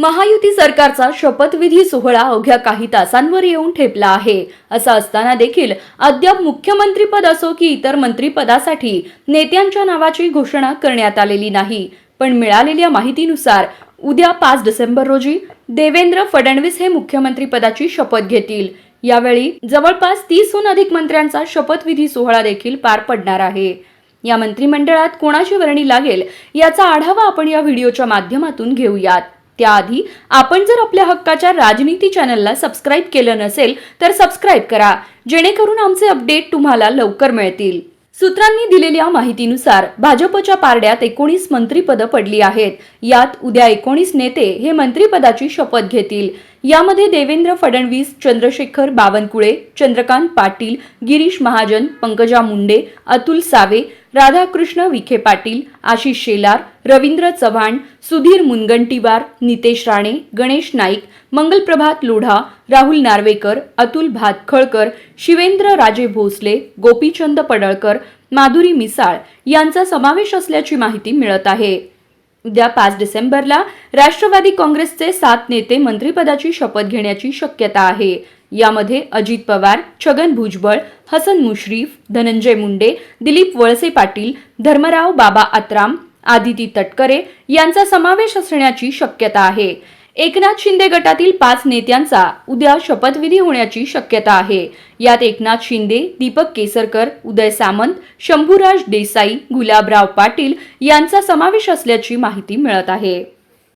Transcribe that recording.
महायुती सरकारचा शपथविधी सोहळा अवघ्या काही तासांवर येऊन ठेपला आहे. असं असताना देखील अद्याप मुख्यमंत्रीपद असो की इतर मंत्रिपदासाठी नेत्यांच्या नावाची घोषणा करण्यात आलेली नाही. पण मिळालेल्या माहितीनुसार उद्या 5 डिसेंबर रोजी देवेंद्र फडणवीस हे मुख्यमंत्रीपदाची शपथ घेतील. यावेळी जवळपास 30हून अधिक मंत्र्यांचा शपथविधी सोहळा देखील पार पडणार आहे. या मंत्रिमंडळात कोणाची वर्णी लागेल याचा आढावा आपण या व्हिडिओच्या माध्यमातून घेऊयात. त्याआधी आपण जर आपल्या हक्काच्या राजनीती चॅनलला सबस्क्राईब केलं नसेल तर सबस्क्राईब करा, जेणेकरून आमचे अपडेट तुम्हाला लवकर मिळतील. सूत्रांनी दिलेल्या माहितीनुसार भाजपच्या पारड्यात 19 मंत्रिपदं पडली आहेत. यात उद्या 19 नेते हे मंत्रिपदाची शपथ घेतील. यामध्ये देवेंद्र फडणवीस, चंद्रशेखर बावनकुळे, चंद्रकांत पाटील, गिरीश महाजन, पंकजा मुंडे, अतुल सावे, राधाकृष्ण विखे पाटील, आशिष शेलार, रवींद्र चव्हाण, सुधीर मुनगंटीवार, नितेश राणे, गणेश नाईक, मंगलप्रभात लोढा, राहुल नार्वेकर, अतुल भातखळकर, शिवेंद्र राजे भोसले, गोपीचंद पडळकर, माधुरी मिसाळ यांचा समावेश असल्याची माहिती मिळत आहे. उद्या 5 डिसेंबरला राष्ट्रवादी काँग्रेसचे 7 नेते मंत्रिपदाची शपथ घेण्याची शक्यता आहे. यामध्ये अजित पवार, छगन भुजबळ, हसन मुश्रीफ, धनंजय मुंडे, दिलीप वळसे पाटील, धर्मराव बाबा आत्राम, आदिती तटकरे यांचा समावेश असण्याची शक्यता आहे. एकनाथ शिंदे गटातील 5 नेत्यांचा उद्या शपथविधी होण्याची शक्यता आहे. यात एकनाथ शिंदे, दीपक केसरकर, उदय सामंत, शंभूराज देसाई, गुलाबराव पाटील यांचा समावेश असल्याची माहिती मिळत आहे.